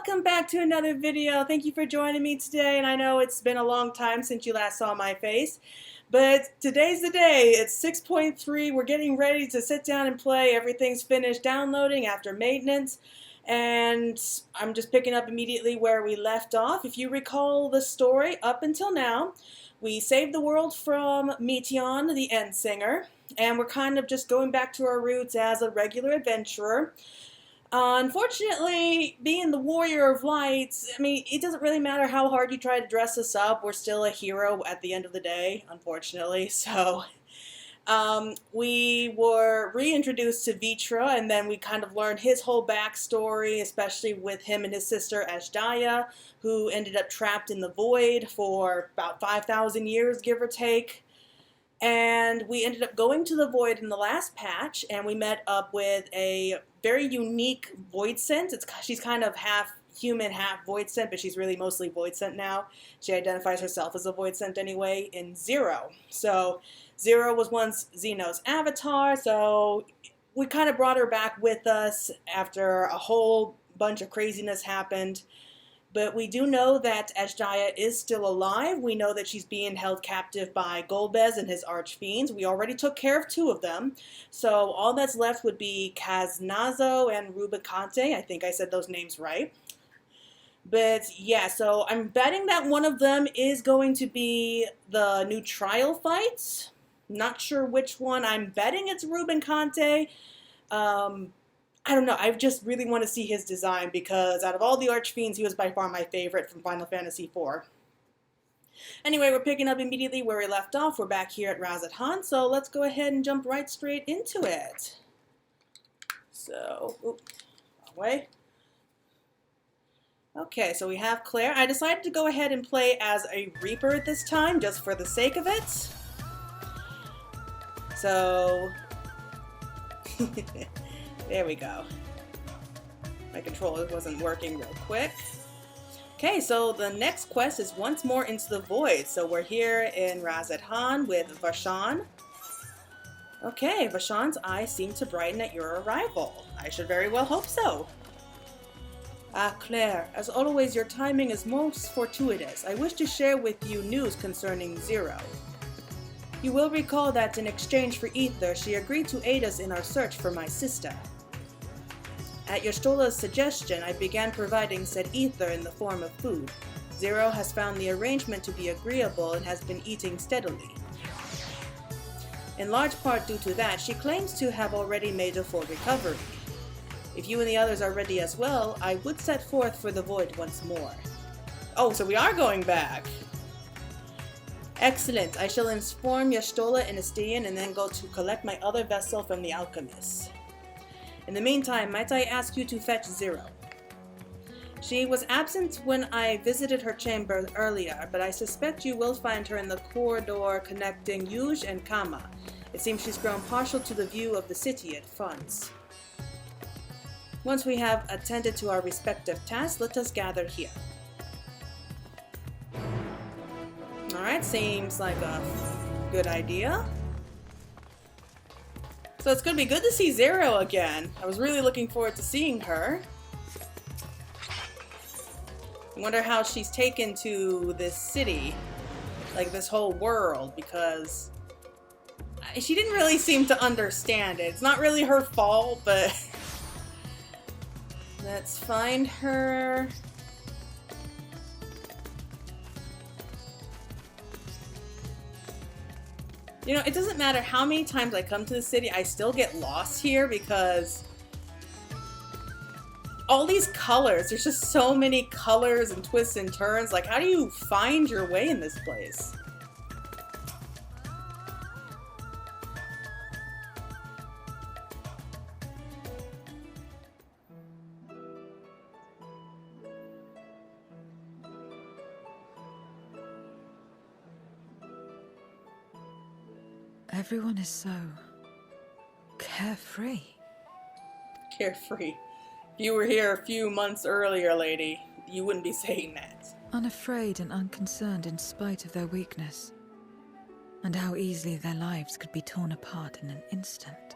welcome back to another video. Thank you for joining me today, and I know it's been a long time since you last saw my face, but today's the day. It's 6.3. We're getting ready to sit down and play. Everything's finished downloading after maintenance, and I'm just picking up immediately where we left off. If you recall the story up until now, we saved the world from Meteon, the End Singer, and we're kind of just going back to our roots as a regular adventurer. Unfortunately, being the Warrior of Light, I mean, it doesn't really matter how hard you try to dress us up. We're still a hero at the end of the day, unfortunately. So, we were reintroduced to Vrtra, and then we kind of learned his whole backstory, especially with him and his sister Azdaja, who ended up trapped in the void for about 5,000 years, give or take. And we ended up going to the void in the last patch, and we met up with a very unique voidsent. She's kind of half human, half voidsent, but she's really mostly voidsent now. She identifies herself as a voidsent anyway in Zero. So Zero was once Xeno's avatar, so we kind of brought her back with us after a whole bunch of craziness happened. But we do know that Azdaja is still alive. We know that she's being held captive by Golbez and his archfiends. We already took care of 2 of them. So all that's left would be Kaznazo and Rubicante. I think I said those names right. But yeah, so I'm betting that one of them is going to be the new trial fight. Not sure which one. I'm betting it's Rubicante. I don't know, I just really want to see his design because out of all the Archfiends, he was by far my favorite from Final Fantasy IV. Anyway, we're picking up immediately where we left off. We're back here at Azdaja, so let's go ahead and jump right straight into it. So, wrong way. Okay, so we have Claire. I decided to go ahead and play as a Reaper this time, just for the sake of it. So... there we go. My controller wasn't working real quick. Okay, so the next quest is once more into the void. So we're here in Azdaja with Vashan. Okay, Vashan's eyes seem to brighten at your arrival. I should very well hope so. Ah, Claire, as always, your timing is most fortuitous. I wish to share with you news concerning Zero. You will recall that in exchange for ether, she agreed to aid us in our search for my sister. At Y'shtola's suggestion, I began providing said ether in the form of food. Zero has found the arrangement to be agreeable and has been eating steadily. In large part due to that, she claims to have already made a full recovery. If you and the others are ready as well, I would set forth for the void once more. Oh, so we are going back! Excellent. I shall inform Y'shtola and Estian and then go to collect my other vessel from the alchemists. In the meantime, might I ask you to fetch Zero? She was absent when I visited her chamber earlier, but I suspect you will find her in the corridor connecting Yuj and Kama. It seems she's grown partial to the view of the city it fronts. Once we have attended to our respective tasks, let us gather here. Alright, seems like a good idea. So it's going to be good to see Zero again. I was really looking forward to seeing her. I wonder how she's taken to this city, like this whole world, because she didn't really seem to understand it. It's not really her fault, but let's find her. You know, it doesn't matter how many times I come to the city, I still get lost here because all these colors, there's just so many colors and twists and turns. Like, how do you find your way in this place? Everyone is so carefree. Carefree. If you were here a few months earlier, lady, you wouldn't be saying that. Unafraid and unconcerned in spite of their weakness. And how easily their lives could be torn apart in an instant.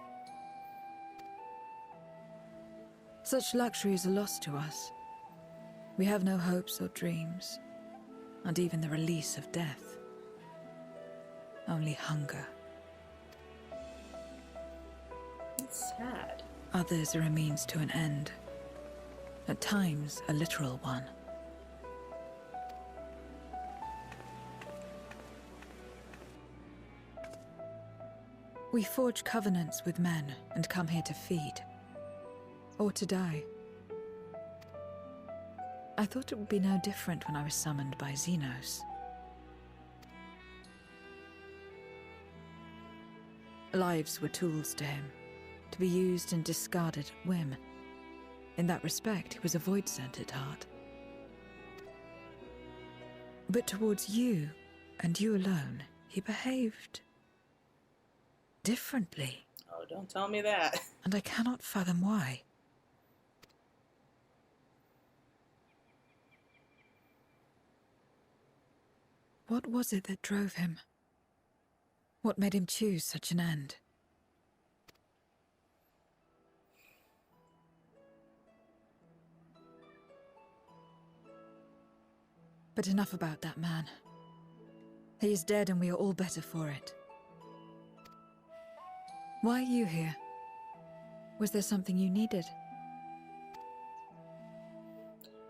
Such luxury is a loss to us. We have no hopes or dreams, and even the release of death. Only hunger. It's sad. Others are a means to an end. At times, a literal one. We forge covenants with men and come here to feed. Or to die. I thought it would be no different when I was summoned by Xenos. Lives were tools to him, to be used and discarded at whim. In that respect, he was a void-sent at heart. But towards you, and you alone, he behaved differently. Oh, don't tell me that. And I cannot fathom why. What was it that drove him? What made him choose such an end? But enough about that man. He is dead and we are all better for it. Why are you here? Was there something you needed?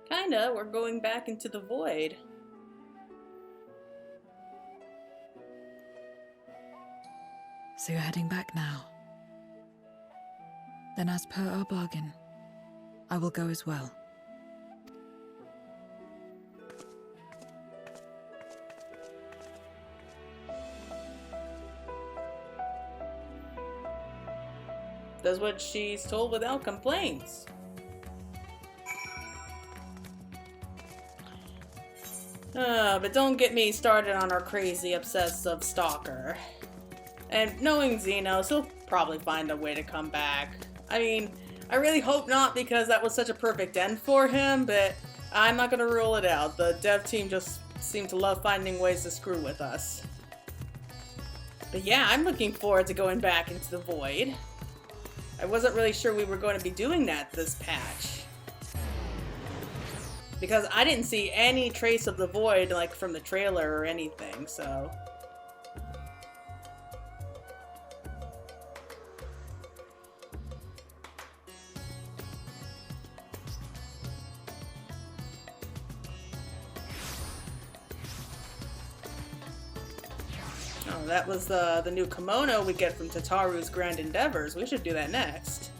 Kinda, we're going back into the void. So you're heading back now. Then as per our bargain, I will go as well. Does what she's told without complaints. But don't get me started on our crazy obsessive stalker. And knowing Xenos, he'll probably find a way to come back. I mean, I really hope not because that was such a perfect end for him, but I'm not gonna rule it out. The dev team just seem to love finding ways to screw with us. But yeah, I'm looking forward to going back into the void. I wasn't really sure we were going to be doing that this patch. Because I didn't see any trace of the void, like, from the trailer or anything, so... Oh, that was the new kimono we get from Tataru's Grand Endeavors. We should do that next.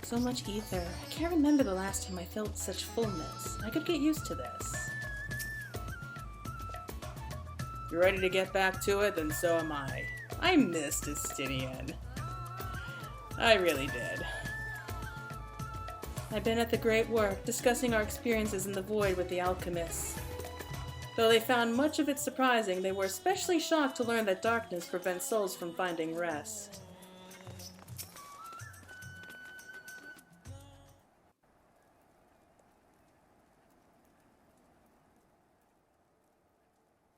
So much ether. I can't remember the last time I felt such fullness. I could get used to this. If you're ready to get back to it, then so am I. I missed Estinian. I really did. I've been at the great work, discussing our experiences in the void with the alchemists. Though they found much of it surprising, they were especially shocked to learn that darkness prevents souls from finding rest.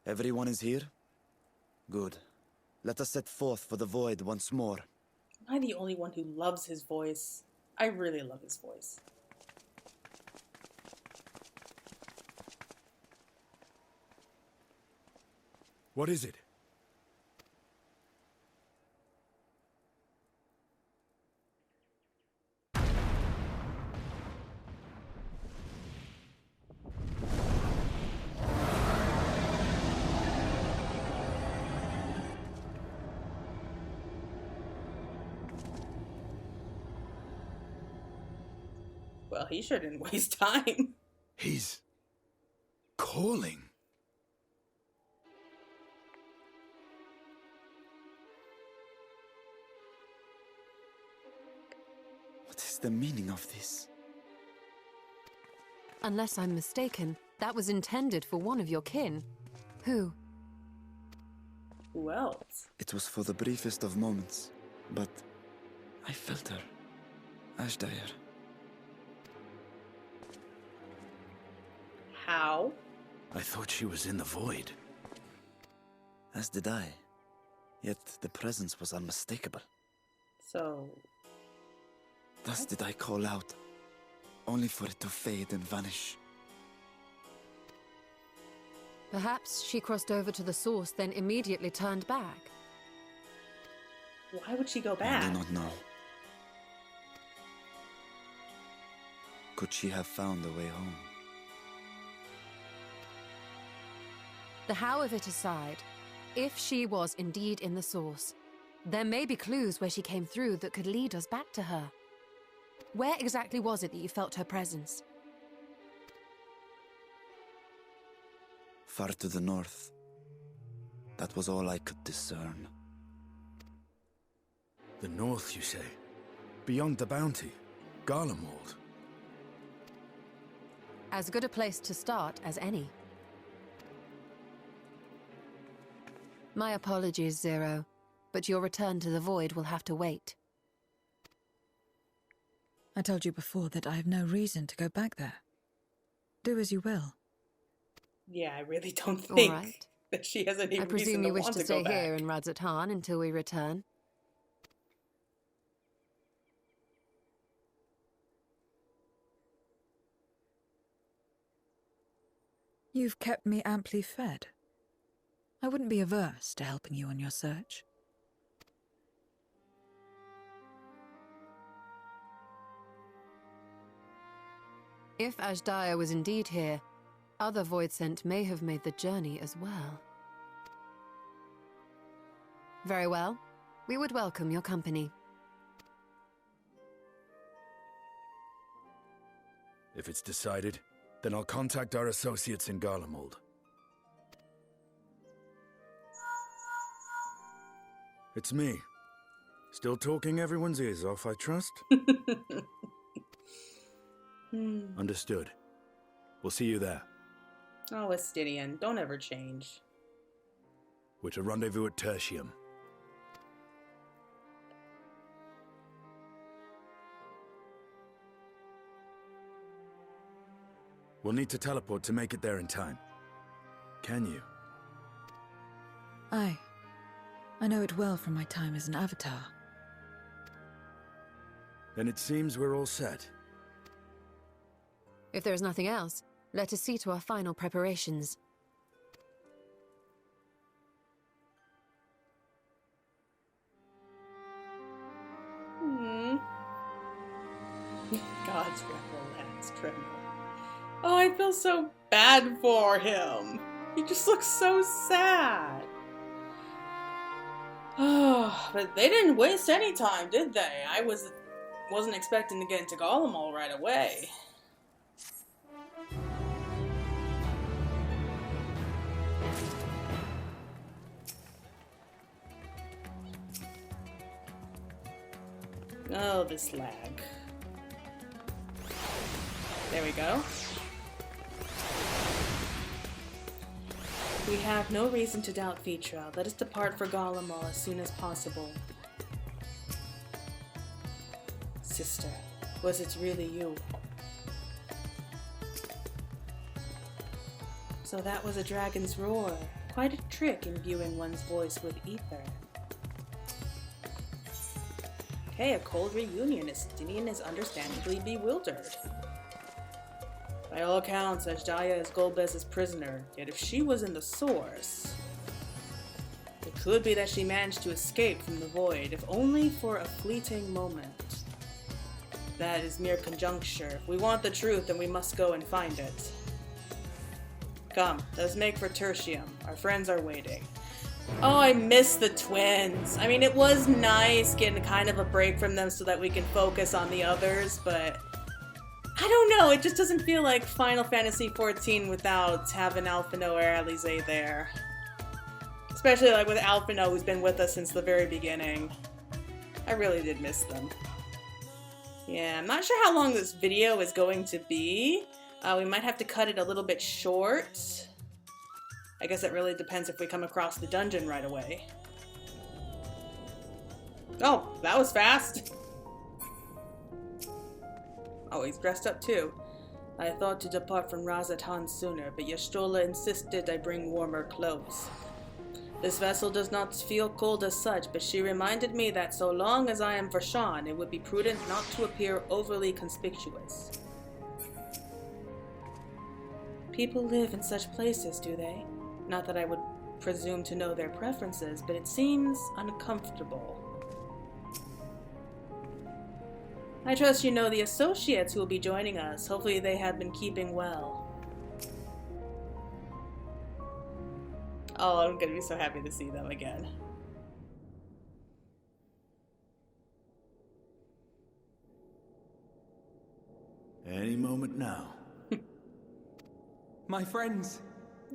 Everyone is here? Good. Let us set forth for the void once more. Am I the only one who loves his voice? I really love his voice. What is it? Well, he shouldn't waste time. He's calling. What is the meaning of this? Unless I'm mistaken, that was intended for one of your kin. Who? Who else? It was for the briefest of moments, but I felt her. Azdaja. How? I thought she was in the void. As did I. Yet the presence was unmistakable. So... Thus did I call out. only for it to fade and vanish. Perhaps she crossed over to the source, then immediately turned back. Why would she go I back? do not know. Could she have found a way home? The how of it aside, if she was indeed in the source, there may be clues where she came through that could lead us back to her. Where exactly was it that you felt her presence? Far to the north. That was all I could discern. The north, you say? Beyond the bounty? Garlemald? As good a place to start as any. My apologies, Zero, but your return to the Void will have to wait. I told you before that I have no reason to go back there. Do as you will. Yeah, I really don't think All right. that she has any I reason presume to you wish want to to stay go back. here in Radzatan until we return. You've kept me amply fed. I wouldn't be averse to helping you on your search. If Azdaja was indeed here, other Voidsent may have made the journey as well. Very well. We would welcome your company. If it's decided, then I'll contact our associates in Garlemald. It's me. Still talking everyone's ears off, I trust? Understood. We'll see you there. Oh, Astidian, don't ever change. We're to rendezvous at Tertium. We'll need to teleport to make it there in time. Can you? Aye. I know it well from my time as an avatar. Then it seems we're all set. If there is nothing else, let us see to our final preparations. God's rebel lands tremble. Oh, I feel so bad for him. He just looks so sad. Oh, but they didn't waste any time, did they? I wasn't expecting to get into Garlemald right away. Oh, this lag. There we go. We have no reason to doubt Vrtra. Let us depart for Garlemald as soon as possible. Sister, was it really you? So that was a dragon's roar. Quite a trick imbuing one's voice with ether. Okay, a cold reunion. Astidian is understandably bewildered. By all accounts, Azdaja is Golbez's prisoner, yet if she was in the source, it could be that she managed to escape from the void, if only for a fleeting moment. That is mere conjecture. If we want the truth, then we must go and find it. Come, let's make for Tertium. Our friends are waiting. Oh, I miss the twins. I mean, it was nice getting kind of a break from them so that we can focus on the others, but I don't know, it just doesn't feel like Final Fantasy XIV without having Alphino or Alize there. Especially like with Alphino, who's been with us since the very beginning. I really did miss them. Yeah, I'm not sure how long this video is going to be. We might have to cut it a little bit short. I guess it really depends if we come across the dungeon right away. Oh, that was fast. Oh, he's dressed up too. I thought to depart from Radzatan sooner, but Y'shtola insisted I bring warmer clothes. This vessel does not feel cold as such, but she reminded me that so long as I am Vrtra, it would be prudent not to appear overly conspicuous. People live in such places, do they? Not that I would presume to know their preferences, but it seems uncomfortable. I trust you know the associates who will be joining us. Hopefully they have been keeping well. Oh, I'm gonna be so happy to see them again. Any moment now. My friends,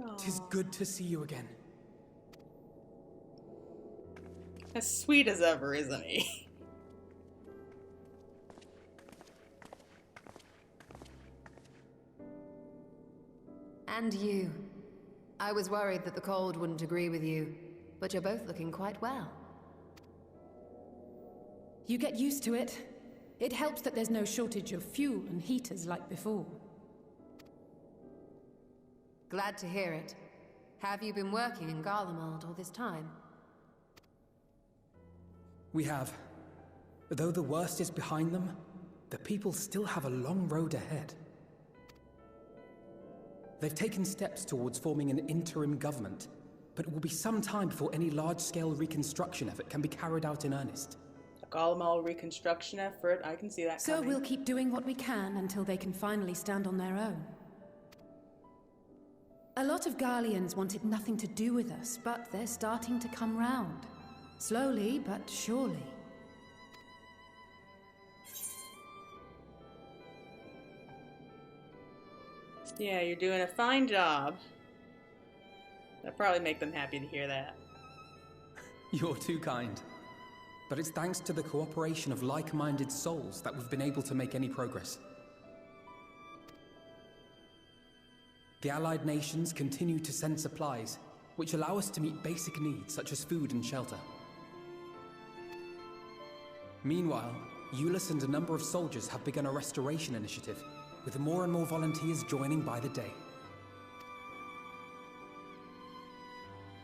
Aww. 'tis good to see you again. As sweet as ever, isn't he? And you. I was worried that the cold wouldn't agree with you, but you're both looking quite well. You get used to it. It helps that there's no shortage of fuel and heaters like before. Glad to hear it. Have you been working in Garlemald all this time? We have. Though the worst is behind them, the people still have a long road ahead. They've taken steps towards forming an interim government, but it will be some time before any large-scale reconstruction effort can be carried out in earnest. A Garlemald reconstruction effort, I can see that So coming. we'll keep doing what we can until they can finally stand on their own. A lot of Garleans wanted nothing to do with us, but they're starting to come round. Slowly, but surely. Yeah, you're doing a fine job. That'll probably make them happy to hear that. You're too kind. But it's thanks to the cooperation of like-minded souls that we've been able to make any progress. The Allied nations continue to send supplies, which allow us to meet basic needs such as food and shelter. Meanwhile, Euless and a number of soldiers have begun a restoration initiative, with more and more volunteers joining by the day.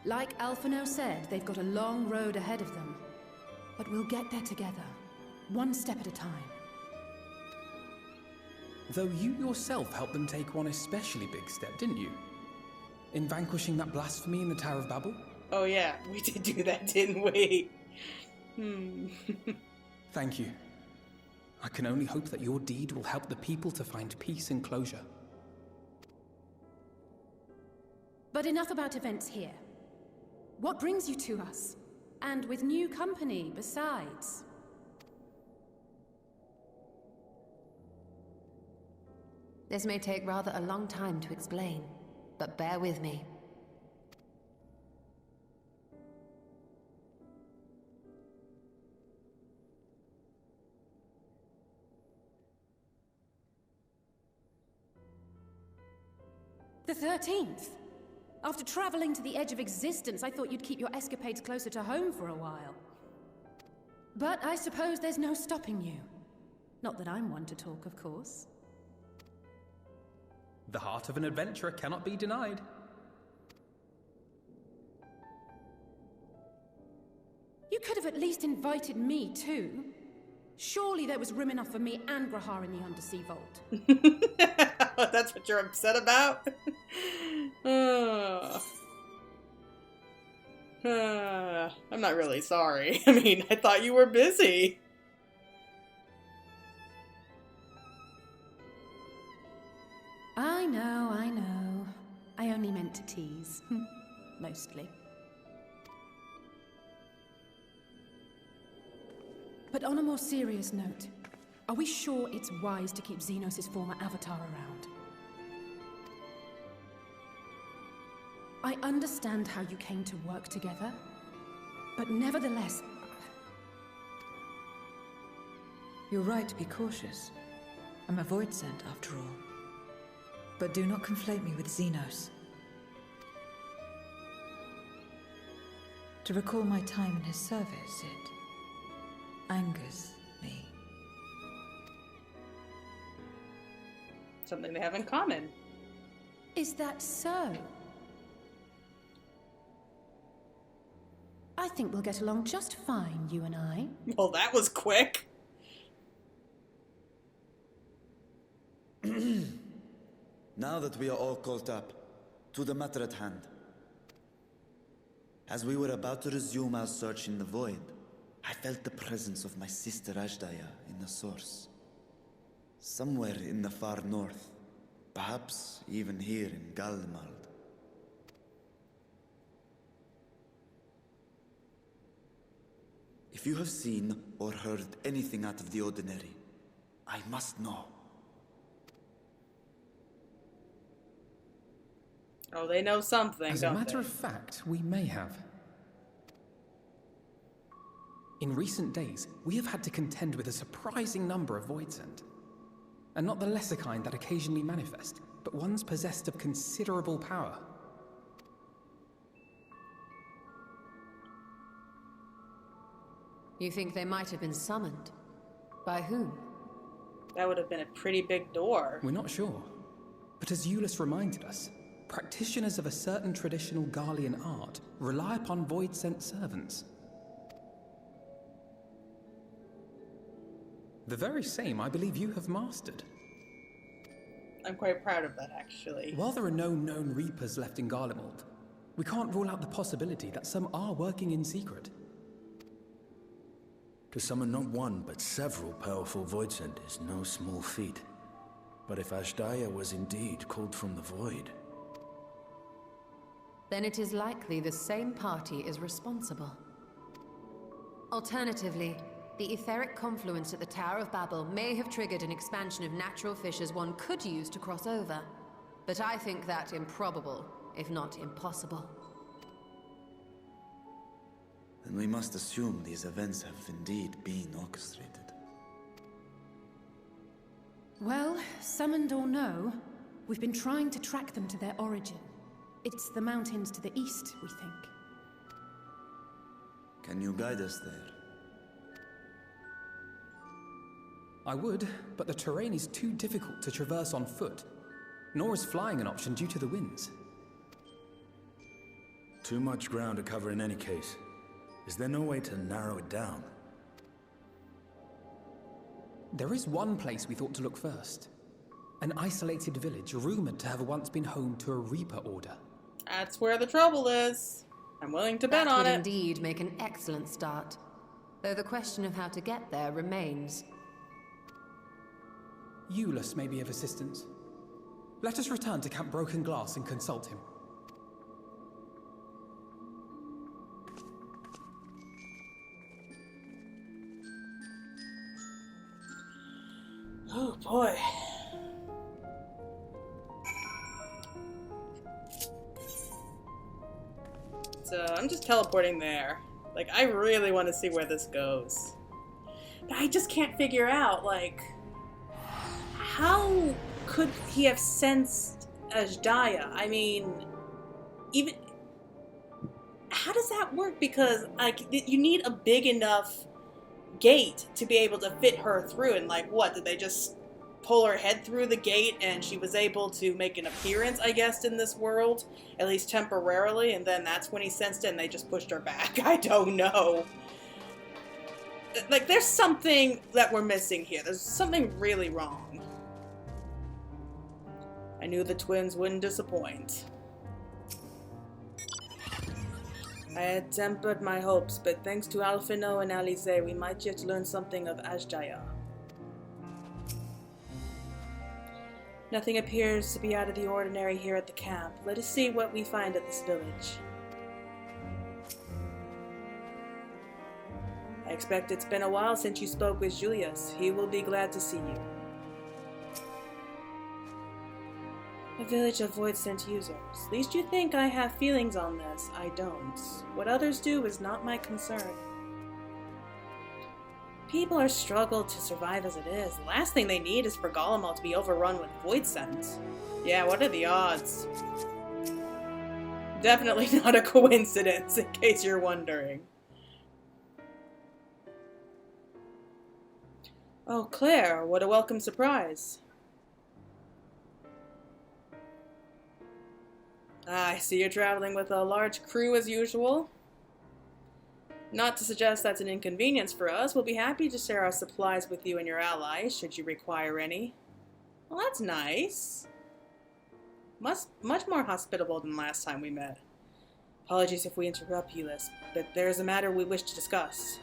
Like Alphino said, they've got a long road ahead of them. But we'll get there together, one step at a time. Though you yourself helped them take one especially big step, didn't you? In vanquishing that blasphemy in the Tower of Babel? Oh yeah, we did do that, didn't we? Thank you. I can only hope that your deed will help the people to find peace and closure. But enough about events here. What brings you to us? And with new company, besides. This may take rather a long time to explain, but bear with me. The 13th? After traveling to the edge of existence, I thought you'd keep your escapades closer to home for a while. But I suppose there's no stopping you. Not that I'm one to talk, of course. The heart of an adventurer cannot be denied. You could have at least invited me, too. Surely there was room enough for me and Grahar in the Undersea Vault. That's what you're upset about? I'm not really sorry. I mean, I thought you were busy. I know, I know. I only meant to tease. Mostly. But on a more serious note, are we sure it's wise to keep Xenos' former avatar around? I understand how you came to work together, but nevertheless... You're right to be cautious. I'm a void sent, after all. But do not conflate me with Xenos. To recall my time in his service, it angers me. Something they have in common. Is that so? I think we'll get along just fine, you and I. Well, that was quick. Now that we are all caught up, to the matter at hand. As we were about to resume our search in the void, I felt the presence of my sister Azdaja in the source. Somewhere in the far north, perhaps even here in Garlemald. If you have seen or heard anything out of the ordinary, I must know. Oh, they know something, As a matter of fact, we may have. In recent days, we have had to contend with a surprising number of voidsent. And not the lesser kind that occasionally manifest, but ones possessed of considerable power. You think they might have been summoned? By whom? That would have been a pretty big door. We're not sure. But as Euless reminded us, practitioners of a certain traditional Garlean art rely upon void-sent servants. The very same I believe you have mastered. I'm quite proud of that, actually. While there are no known Reapers left in Garlemald, we can't rule out the possibility that some are working in secret. To summon not one, but several powerful voidsent is no small feat. But if Azdaja was indeed called from the void... Then it is likely the same party is responsible. Alternatively, the etheric confluence at the Tower of Babel may have triggered an expansion of natural fissures one could use to cross over. But I think that improbable, if not impossible. Then we must assume these events have indeed been orchestrated. Well, summoned or no, we've been trying to track them to their origin. It's the mountains to the east, we think. Can you guide us there? I would, but the terrain is too difficult to traverse on foot. Nor is flying an option due to the winds. Too much ground to cover in any case. Is there no way to narrow it down? There is one place we thought to look first. An isolated village rumored to have once been home to a Reaper order. That's where the trouble is. I'm willing to bet That on would it. indeed make an excellent start. Though the question of how to get there remains. Euless may be of assistance. Let us return to Camp Broken Glass and consult him. Oh boy. So I'm just teleporting there. Like, I really want to see where this goes. But I just can't figure out, like, how could he have sensed Azdaja? I mean, even... How does that work? Because, like, you need a big enough gate to be able to fit her through, and like, what, did they just pull her head through the gate and she was able to make an appearance, I guess, in this world, at least temporarily, and then that's when he sensed it and they just pushed her back? I don't know. Like, there's something that we're missing here. There's something really wrong. I knew the twins wouldn't disappoint. I had tempered my hopes, but thanks to Alphino and Alize, we might yet learn something of Azdaja. Nothing appears to be out of the ordinary here at the camp. Let us see what we find at this village. I expect it's been a while since you spoke with Julius. He will be glad to see you. A village of void-sent users. Least you think I have feelings on this. I don't. What others do is not my concern. People are struggled to survive as it is. The last thing they need is for Garlemald to be overrun with void-sent. Yeah, what are the odds? Definitely not a coincidence, in case you're wondering. Oh, Claire, what a welcome surprise. I see you're traveling with a large crew as usual. Not to suggest that's an inconvenience for us. We'll be happy to share our supplies with you and your allies, should you require any. Well, that's nice. much more hospitable than last time we met. Apologies if we interrupt you, Liz, but there is a matter we wish to discuss.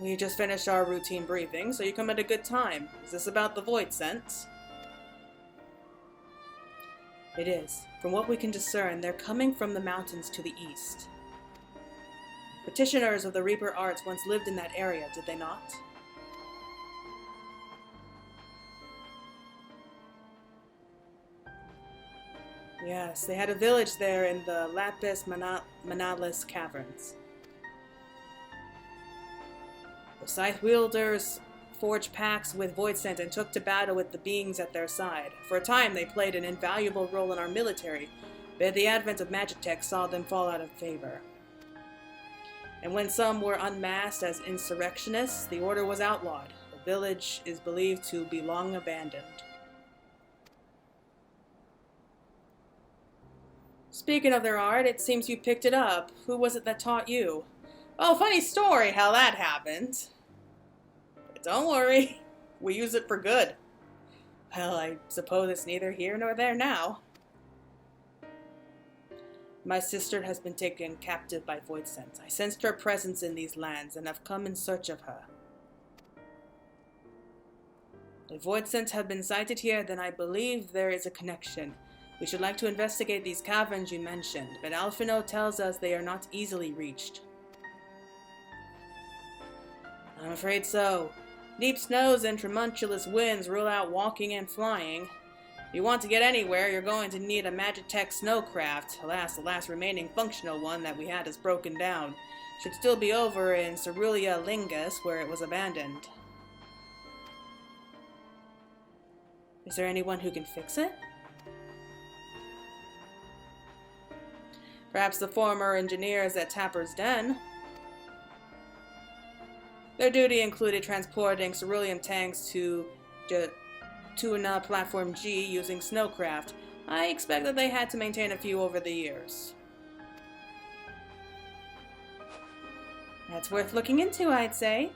We just finished our routine briefing, so you come at a good time. Is this about the Void Scent? It is. From what we can discern, they're coming from the mountains to the east. Petitioners of the Reaper arts once lived in that area, did they not? Yes, they had a village there in the Lapis Manalis caverns. The Scythe wielders forged pacts with Voidsent and took to battle with the beings at their side. For a time, they played an invaluable role in our military, but the advent of Magitech saw them fall out of favor. And when some were unmasked as insurrectionists, the order was outlawed. The village is believed to be long abandoned. Speaking of their art, it seems you picked it up. Who was it that taught you? Oh, funny story how that happened. But don't worry, we use it for good. Well, I suppose it's neither here nor there now. My sister has been taken captive by Voidsent. I sensed her presence in these lands and have come in search of her. If Voidsent have been sighted here, then I believe there is a connection. We should like to investigate these caverns you mentioned, but Alphino tells us they are not easily reached. I'm afraid so. Deep snows and tremulous winds rule out walking and flying. If you want to get anywhere, you're going to need a Magitech snowcraft. Alas, the last remaining functional one that we had is broken down. Should still be over in Cerulia Lingus, where it was abandoned. Is there anyone who can fix it? Perhaps the former engineers at Tapper's Den. Their duty included transporting cerulean tanks to Tuna Platform G using snowcraft. I expect that they had to maintain a few over the years. That's worth looking into, I'd say.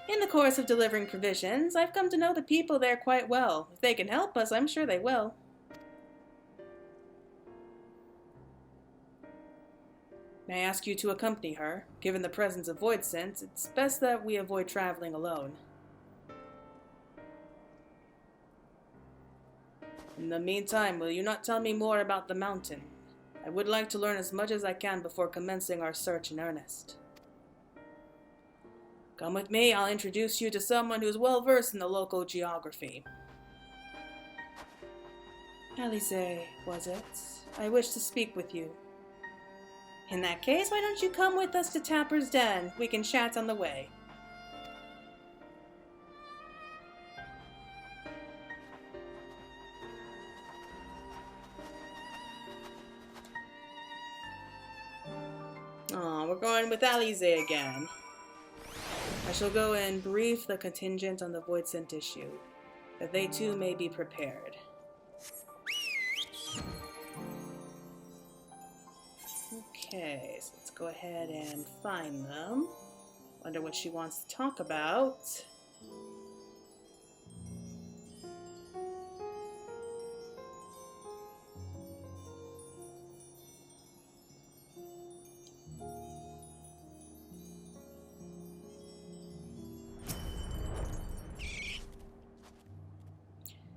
In the course of delivering provisions, I've come to know the people there quite well. If they can help us, I'm sure they will. May I ask you to accompany her? Given the presence of Voidsent, it's best that we avoid traveling alone. In the meantime, will you not tell me more about the mountain? I would like to learn as much as I can before commencing our search in earnest. Come with me, I'll introduce you to someone who's well versed in the local geography. Alize, was it? I wish to speak with you. In that case, why don't you come with us to Tapper's Den? We can chat on the way. Aw, we're going with Alize again. I shall go and brief the contingent on the Voidsent issue, that they too may be prepared. Okay, so let's go ahead and find them. Wonder what she wants to talk about.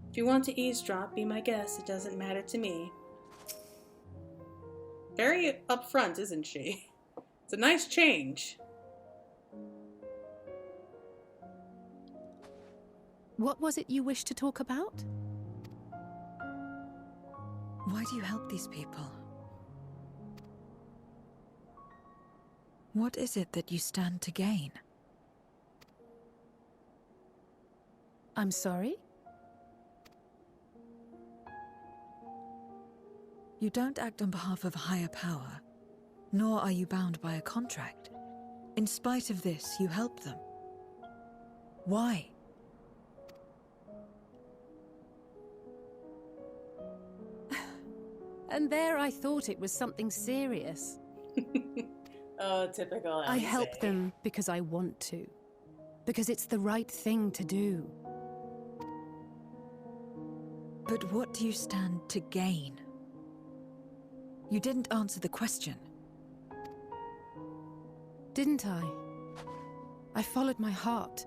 If you want to eavesdrop, be my guest. It doesn't matter to me. Very upfront, isn't she? It's a nice change. What was it you wished to talk about? Why do you help these people? What is it that you stand to gain? I'm sorry? You don't act on behalf of a higher power, nor are you bound by a contract. In spite of this, you help them. Why? And there I thought it was something serious. Oh, typical Alize. I help them because I want to. Because it's the right thing to do. But what do you stand to gain? You didn't answer the question. Didn't I? I followed my heart.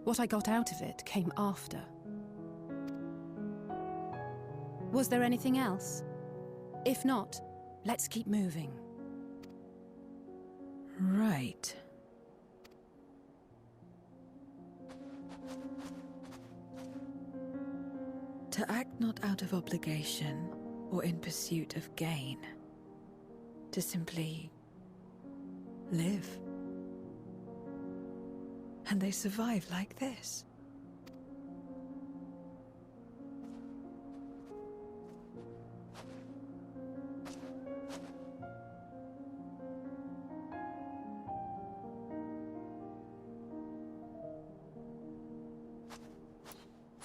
What I got out of it came after. Was there anything else? If not, let's keep moving. Right. To act not out of obligation or in pursuit of gain. To simply live. And they survive like this.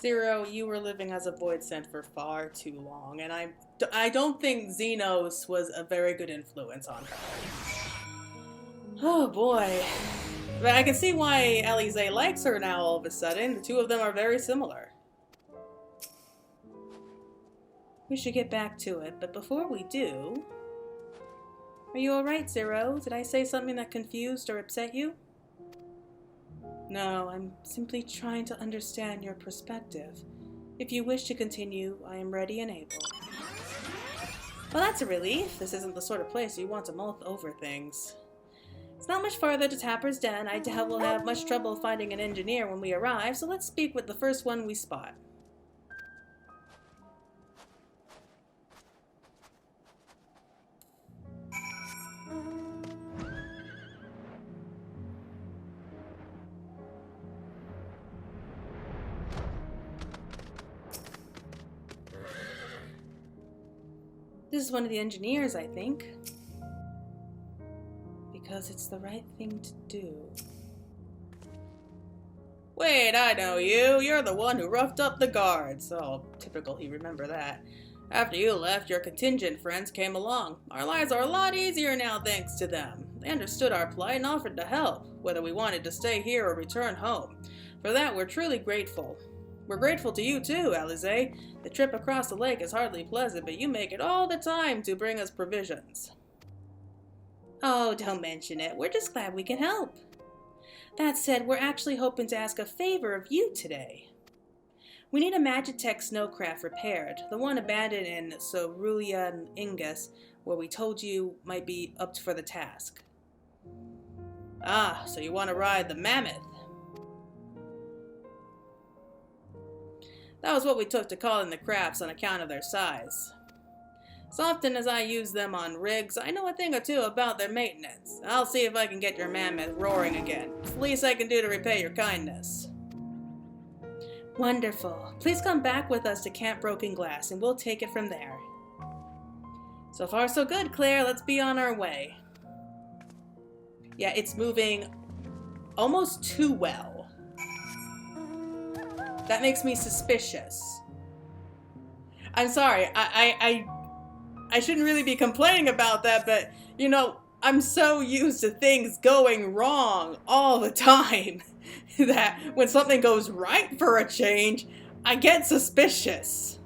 Zero, you were living as a void scent for far too long, and I don't think Xenos was a very good influence on her. Oh boy. But I can see why Alize likes her now all of a sudden. The two of them are very similar. We should get back to it, but before we do... Are you alright, Zero? Did I say something that confused or upset you? No, I'm simply trying to understand your perspective. If you wish to continue, I am ready and able. Well, that's a relief. This isn't the sort of place you want to mull over things. It's not much farther to Tapper's Den. I doubt we'll have much trouble finding an engineer when we arrive, so let's speak with the first one we spot. This is one of the engineers, I think. Because it's the right thing to do. Wait, I know you. You're the one who roughed up the guards. Oh, typical, you remember that. After you left, your contingent friends came along. Our lives are a lot easier now thanks to them. They understood our plight and offered to help, whether we wanted to stay here or return home. For that, we're truly grateful. We're grateful to you too, Alize. The trip across the lake is hardly pleasant, but you make it all the time to bring us provisions. Oh, don't mention it. We're just glad we can help. That said, we're actually hoping to ask a favor of you today. We need a Magitech snowcraft repaired, the one abandoned in Cerulean Ingus, where we told you might be up for the task. Ah, so you want to ride the mammoth? That was what we took to calling the crafts on account of their size. As often as I use them on rigs, I know a thing or two about their maintenance. I'll see if I can get your mammoth roaring again. It's the least I can do to repay your kindness. Wonderful. Please come back with us to Camp Broken Glass, and we'll take it from there. So far so good, Claire. Let's be on our way. Yeah, it's moving almost too well. That makes me suspicious. I'm sorry, I shouldn't really be complaining about that, but, you know, I'm so used to things going wrong all the time that when something goes right for a change, I get suspicious.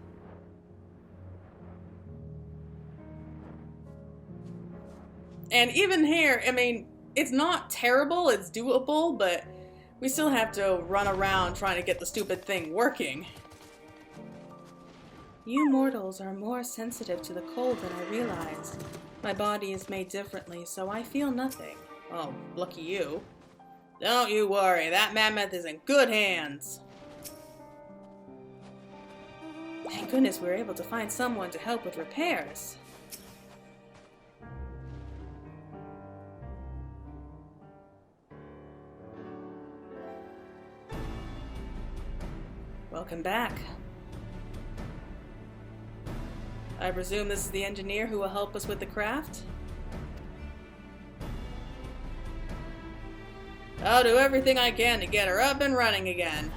And even here, I mean, it's not terrible, it's doable, but we still have to run around trying to get the stupid thing working. You mortals are more sensitive to the cold than I realized. My body is made differently, so I feel nothing. Oh, lucky you. Don't you worry, that mammoth is in good hands. Thank goodness we were able to find someone to help with repairs. Welcome back. I presume this is the engineer who will help us with the craft? I'll do everything I can to get her up and running again.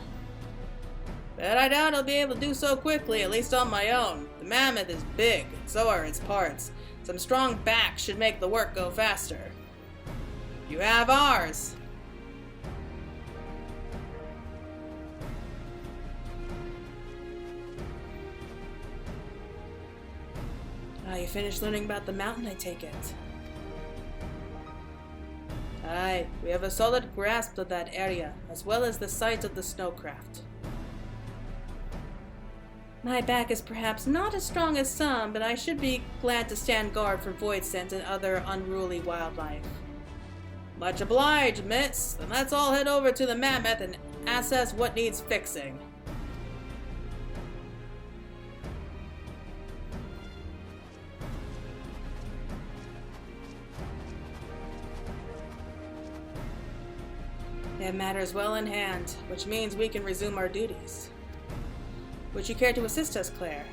But I doubt I'll be able to do so quickly, at least on my own. The mammoth is big, and so are its parts. Some strong backs should make the work go faster. You have ours. You finished learning about the mountain, I take it? Aye, we have a solid grasp of that area, as well as the site of the snowcraft. My back is perhaps not as strong as some, but I should be glad to stand guard for void scent and other unruly wildlife. Much obliged, Mitz. Then let's all head over to the mammoth and assess what needs fixing. We have matters well in hand, which means we can resume our duties. Would you care to assist us, Claire?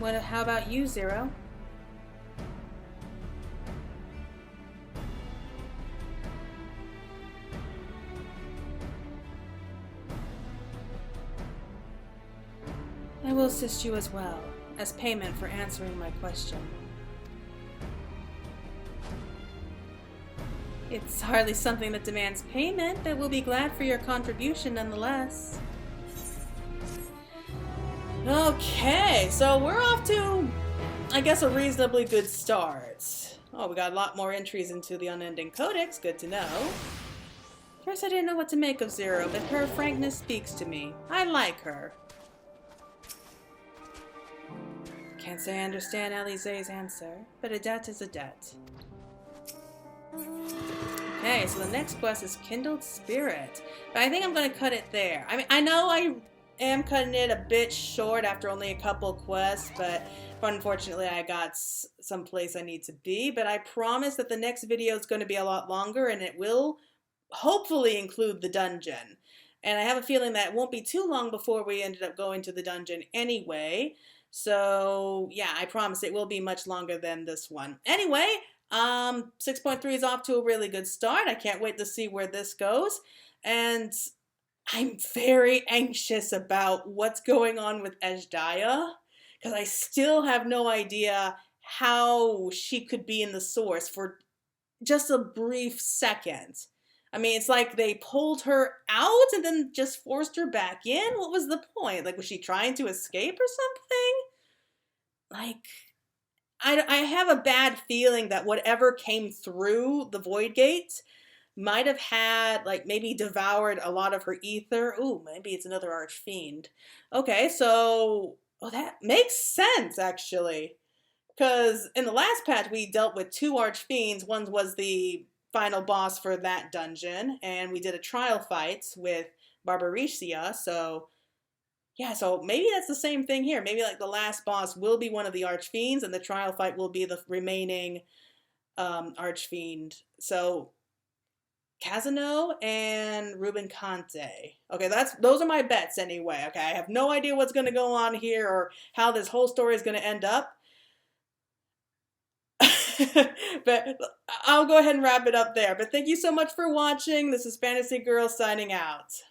How about you, Zero? I will assist you as well, as payment for answering my question. It's hardly something that demands payment, but we'll be glad for your contribution nonetheless. Okay, so we're off to, I guess, a reasonably good start. Oh, we got a lot more entries into the Unending Codex, good to know. First, I didn't know what to make of Zero, but her frankness speaks to me. I like her. Can't say I understand Alize's answer, but a debt is a debt. Okay, so the next quest is Kindled Spirit. But I think I'm going to cut it there. I mean, I know I am cutting it a bit short after only a couple quests, but unfortunately I got someplace I need to be. But I promise that the next video is going to be a lot longer, and it will hopefully include the dungeon. And I have a feeling that it won't be too long before we ended up going to the dungeon anyway. So yeah, I promise it will be much longer than this one. Anyway, 6.3 is off to a really good start. I can't wait to see where this goes. And I'm very anxious about what's going on with Azdaja, because I still have no idea how she could be in the source for just a brief second. I mean, it's like they pulled her out and then just forced her back in. What was the point? Like, was she trying to escape or something? Like, I have a bad feeling that whatever came through the Void Gate might have had, like, maybe devoured a lot of her ether. Ooh, maybe it's another Archfiend. Okay, so, oh, that makes sense, actually. Because in the last patch, we dealt with 2 Archfiends. One was the final boss for that dungeon, and we did a trial fight with Barbaricia, so yeah, so maybe that's the same thing here. Maybe like the last boss will be one of the Archfiends, and the trial fight will be the remaining Archfiend. So Casino and Ruben Conte. Okay, those are my bets anyway. Okay, I have no idea what's going to go on here or how this whole story is going to end up. But I'll go ahead and wrap it up there. But thank you so much for watching. This is Fantasy Girl signing out.